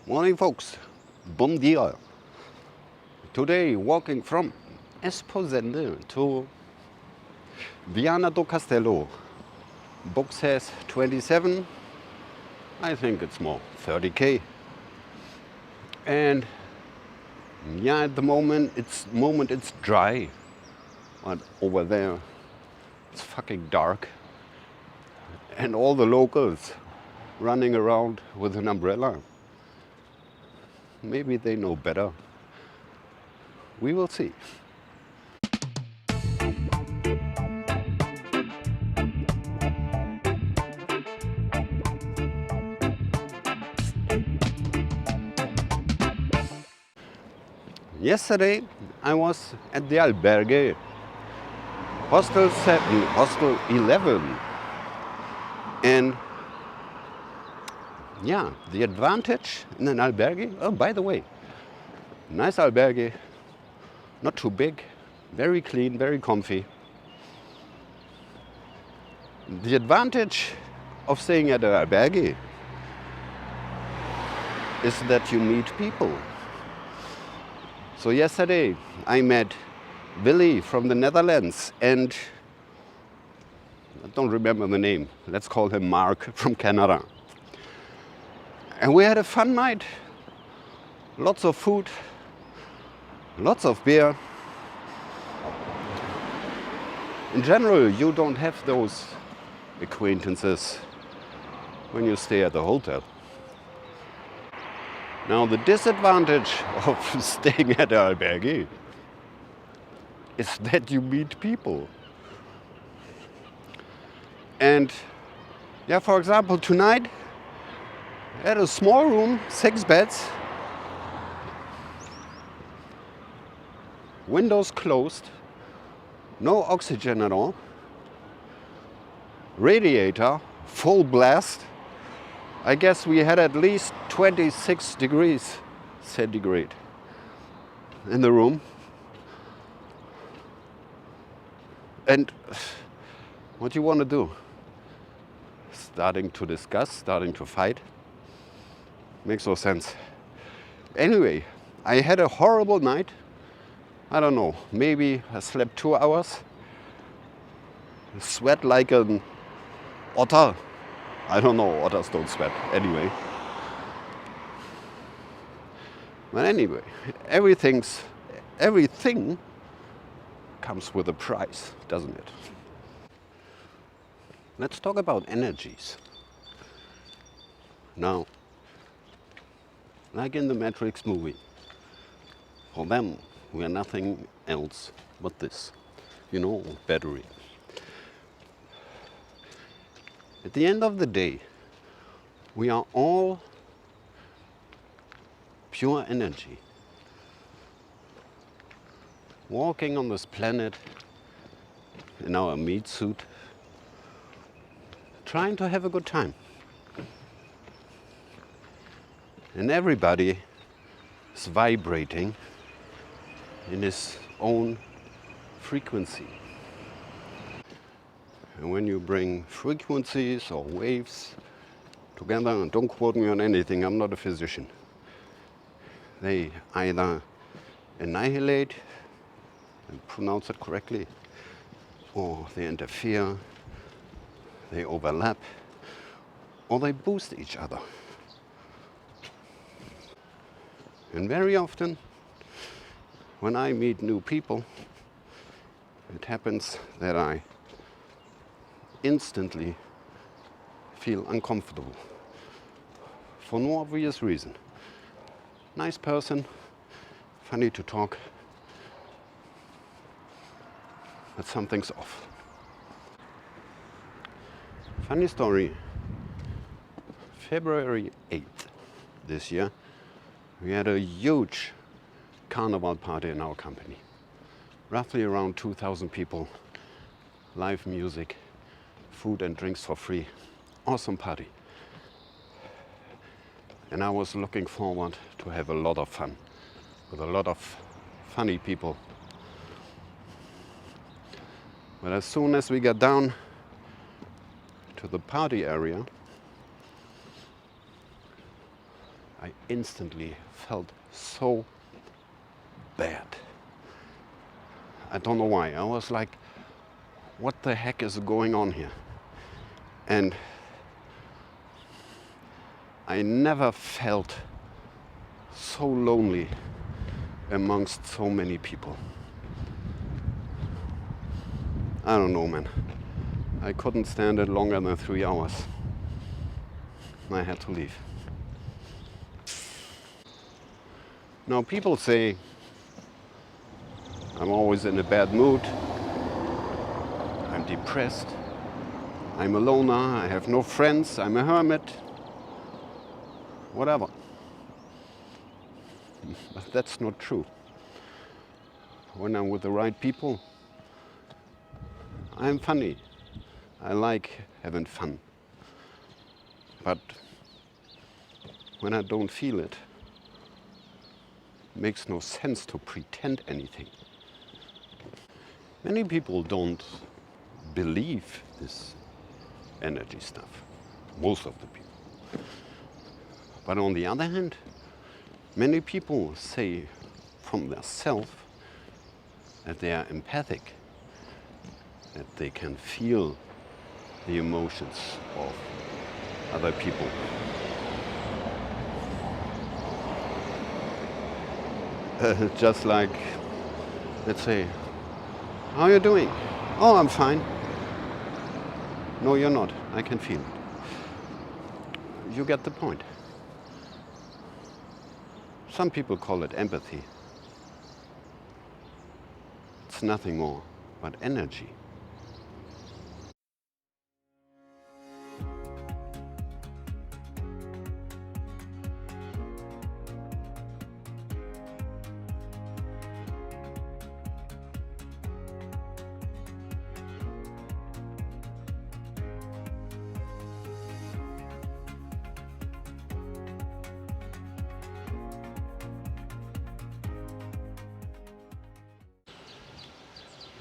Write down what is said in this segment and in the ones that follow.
Morning, folks. Bom dia. Today, walking from Esposende to Viana do Castelo. Book says 27. I think it's more 30k. And yeah, at the moment it's dry, but over there it's fucking dark, and all the locals running around with an umbrella. Maybe they know better. We will see. Yesterday I was at the albergue, Hostel 7, Hostel 11. And yeah, the advantage in an albergue, oh, by the way, nice albergue, not too big, very clean, very comfy. The advantage of staying at an albergue is that you meet people. So yesterday I met Willy from the Netherlands and I don't remember the name. Let's call him Mark from Canada. And we had a fun night. Lots of food, lots of beer. In general, you don't have those acquaintances when you stay at the hotel. Now, the disadvantage of staying at an albergue is that you meet people. And yeah, for example, tonight I had a small room, 6 beds, windows closed, no oxygen at all, radiator, full blast. I guess we had at least 26 degrees centigrade in the room. And what do you want to do? Starting to discuss, starting to fight? Makes no sense. Anyway, I had a horrible night. I don't know, maybe I slept 2 hours. Sweat like an otter. I don't know, otters don't sweat anyway. But anyway, everything comes with a price, doesn't it? Let's talk about energies. Now, like in the Matrix movie, for them, we are nothing else but this, battery. At the end of the day, we are all pure energy, walking on this planet in our meat suit, trying to have a good time. And everybody is vibrating in his own frequency. And when you bring frequencies or waves together, and don't quote me on anything, I'm not a physician, they either annihilate, and pronounce it correctly, or they interfere, they overlap, or they boost each other. And very often, when I meet new people, it happens that I instantly feel uncomfortable for no obvious reason. Nice person, funny to talk, but something's off. Funny story, February 8th this year, we had a huge carnival party in our company. Roughly around 2,000 people, live music, food and drinks for free. Awesome party. And I was looking forward to have a lot of fun with a lot of funny people. But as soon as we got down to the party area, I instantly felt so bad. I don't know why. I was like, what the heck is going on here? And I never felt so lonely amongst so many people. I don't know, man. I couldn't stand it longer than 3 hours. I had to leave. Now, people say I'm always in a bad mood, I'm depressed, I'm a loner, I have no friends, I'm a hermit, whatever. But that's not true. When I'm with the right people, I'm funny. I like having fun. But when I don't feel it, it makes no sense to pretend anything. Many people don't believe this energy stuff, most of the people. But on the other hand, many people say from their self that they are empathic, that they can feel the emotions of other people. Just like, let's say, how are you doing? Oh, I'm fine. No, you're not. I can feel it. You get the point. Some people call it empathy. It's nothing more but energy.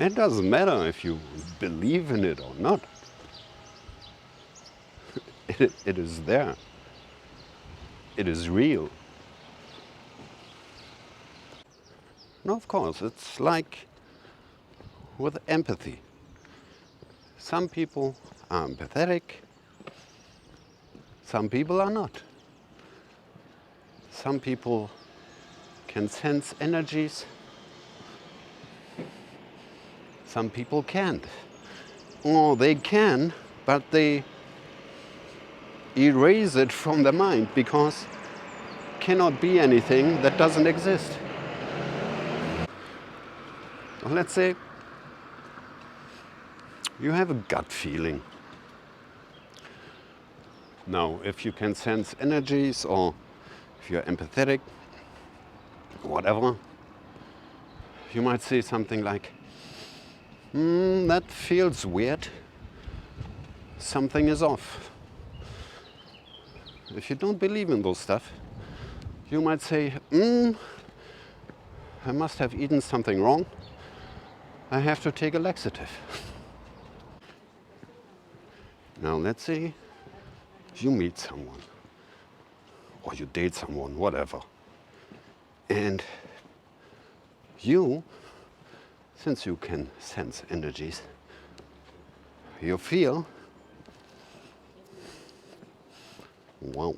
It doesn't matter if you believe in it or not. It is there. It is real. No, of course, it's like with empathy. Some people are empathetic, some people are not. Some people can sense energies, some people can't. Or they can, but they erase it from the mind because cannot be anything that doesn't exist. Let's say you have a gut feeling. Now, if you can sense energies or if you're empathetic, whatever, you might say something like, that feels weird. Something is off. If you don't believe in those stuff, you might say, I must have eaten something wrong. I have to take a laxative. Now let's say you meet someone or you date someone, whatever. And you, since you can sense energies, you feel, wow,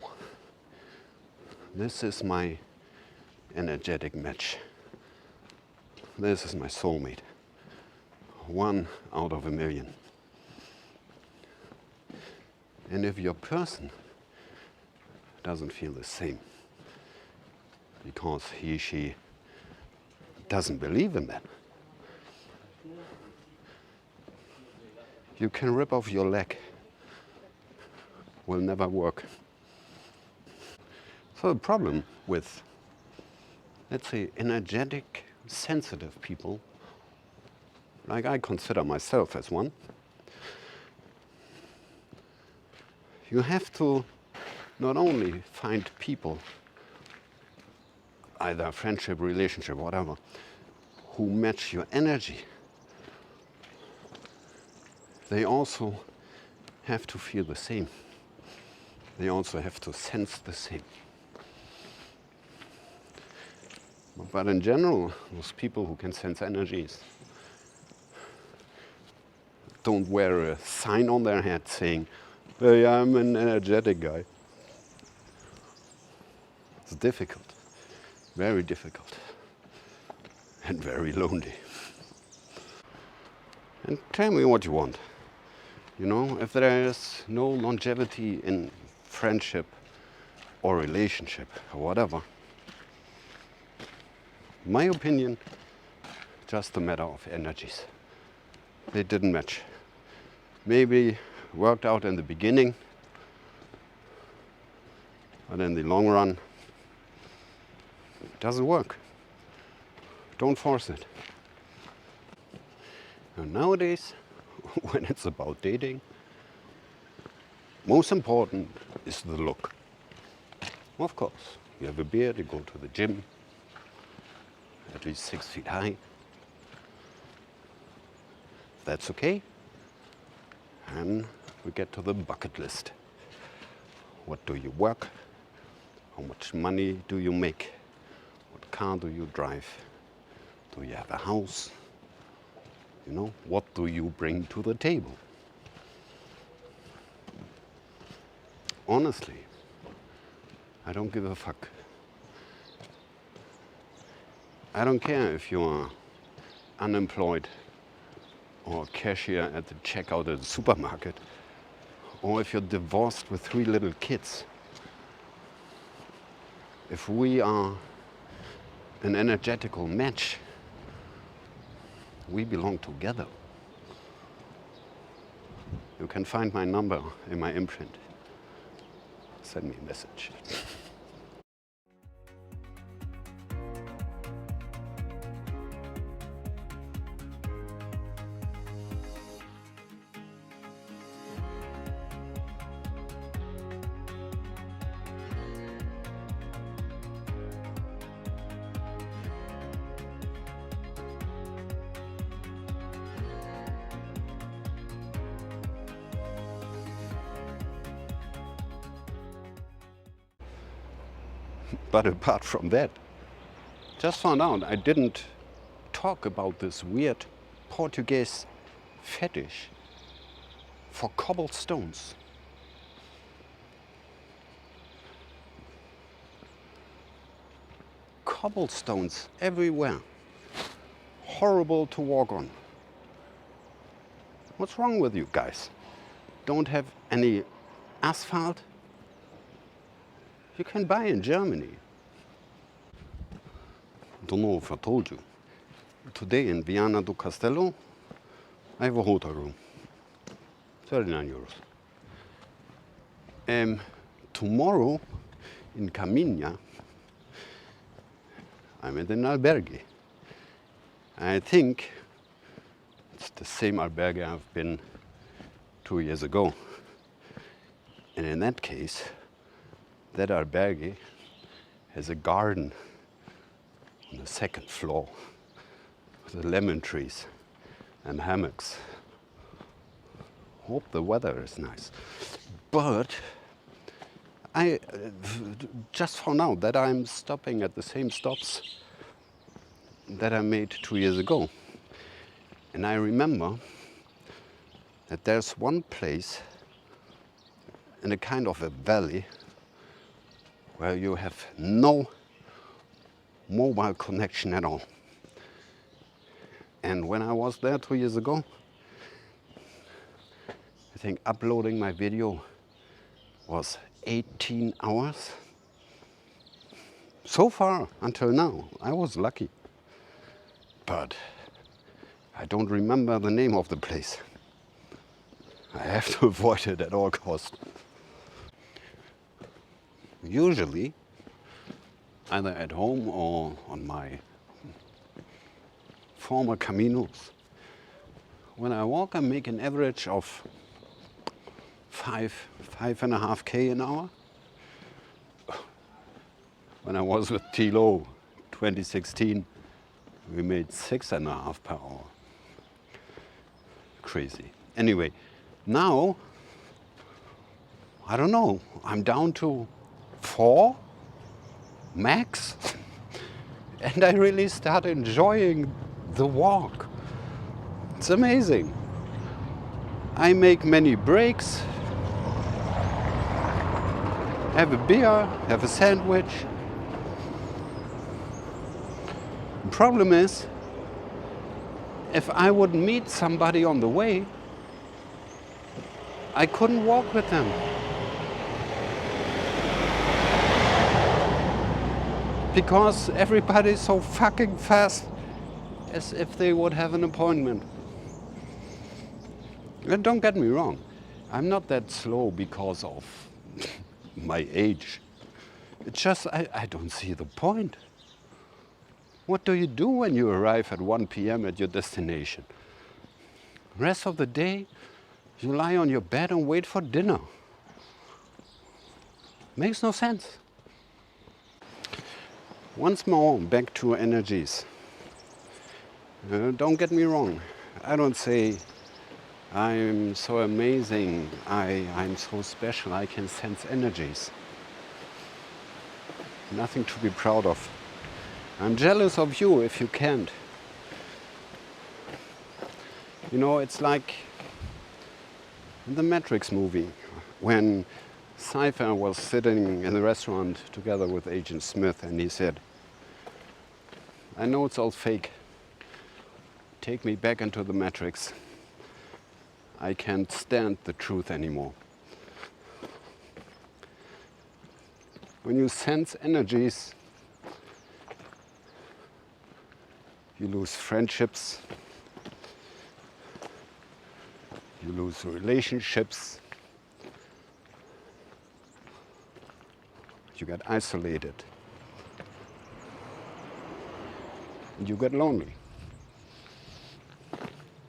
this is my energetic match. This is my soulmate. 1 out of 1,000,000. And if your person doesn't feel the same, because he, she doesn't believe in that, you can rip off your leg. Will never work. So the problem with, let's say, energetic, sensitive people, like I consider myself as one, you have to not only find people, either friendship, relationship, whatever, who match your energy, they also have to feel the same. They also have to sense the same. But in general, those people who can sense energies don't wear a sign on their head saying, "Hey, I'm an energetic guy." It's difficult, very difficult, and very lonely. And tell me what you want. You know, if there is no longevity in friendship or relationship or whatever, my opinion, just a matter of energies. They didn't match. Maybe worked out in the beginning, but in the long run, it doesn't work. Don't force it. And nowadays, when it's about dating, most important is the look. Of course, you have a beard, you go to the gym, at least 6 feet high. That's okay. And we get to the bucket list. What do you work? How much money do you make? What car do you drive? Do you have a house? You know, what do you bring to the table? Honestly, I don't give a fuck. I don't care if you're unemployed or a cashier at the checkout at the supermarket, or if you're divorced with 3 little kids. If we are an energetical match, we belong together. You can find my number in my imprint. Send me a message. But apart from that, just found out I didn't talk about this weird Portuguese fetish for cobblestones. Cobblestones everywhere. Horrible to walk on. What's wrong with you guys? Don't have any asphalt? You can buy in Germany. Don't know if I told you. Today in Viana do Castelo, I have a hotel room. 39 euros. Tomorrow in Camino, I'm at an albergue. I think it's the same albergue I've been 2 years ago. And in that case, that albergue has a garden on the 2nd floor with lemon trees and hammocks. Hope the weather is nice. But I just found out that I'm stopping at the same stops that I made 2 years ago. And I remember that there's one place in a kind of a valley where you have no mobile connection at all. And when I was there 2 years ago, I think uploading my video was 18 hours. So far, until now, I was lucky. But I don't remember the name of the place. I have to avoid it at all costs. Usually, either at home or on my former Caminos, when I walk, I make an average of 5.5K an hour. When I was with Tilo, 2016, we made 6.5 per hour. Crazy. Anyway, now, I don't know, I'm down to 4 max. And I really start enjoying the walk. It's amazing. I make many breaks, have a beer, have a sandwich. The problem is, if I would meet somebody on the way, I couldn't walk with them. Because everybody's so fucking fast, as if they would have an appointment. And don't get me wrong, I'm not that slow because of my age. It's just, I don't see the point. What do you do when you arrive at 1 p.m. at your destination? Rest of the day, you lie on your bed and wait for dinner. Makes no sense. Once more, back to energies. Don't get me wrong. I don't say I'm so amazing, I'm so special, I can sense energies. Nothing to be proud of. I'm jealous of you if you can't. You know, it's like in the Matrix movie, when Cypher was sitting in the restaurant together with Agent Smith and he said, I know it's all fake. Take me back into the Matrix. I can't stand the truth anymore. When you sense energies, you lose friendships, you lose relationships, you get isolated, and you get lonely.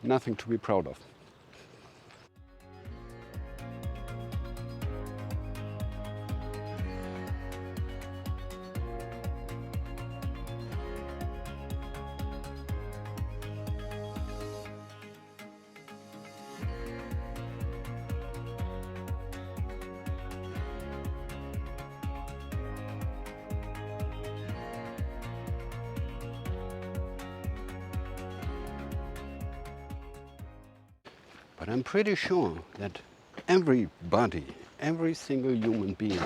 Nothing to be proud of. But I'm pretty sure that everybody, every single human being,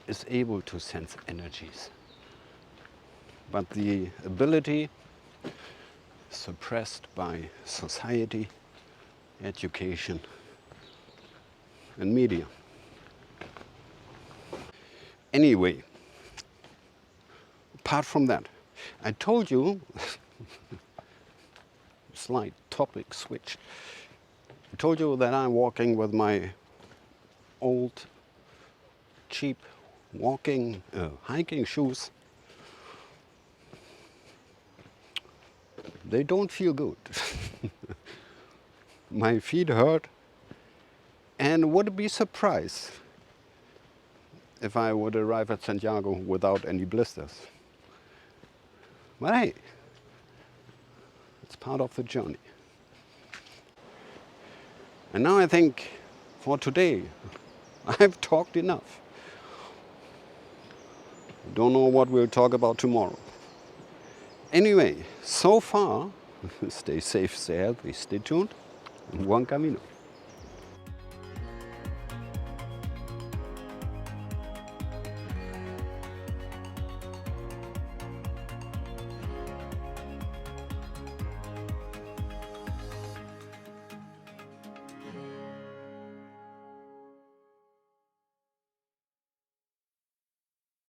is able to sense energies. But the ability is suppressed by society, education, and media. Anyway, apart from that, I told you slight topic switch. I told you that I'm walking with my old, cheap hiking shoes. They don't feel good. My feet hurt, and would be surprised if I would arrive at Santiago without any blisters. But hey, it's part of the journey. And now I think for today, I've talked enough. Don't know what we'll talk about tomorrow. Anyway, so far, stay safe, stay healthy, stay tuned. Buen camino.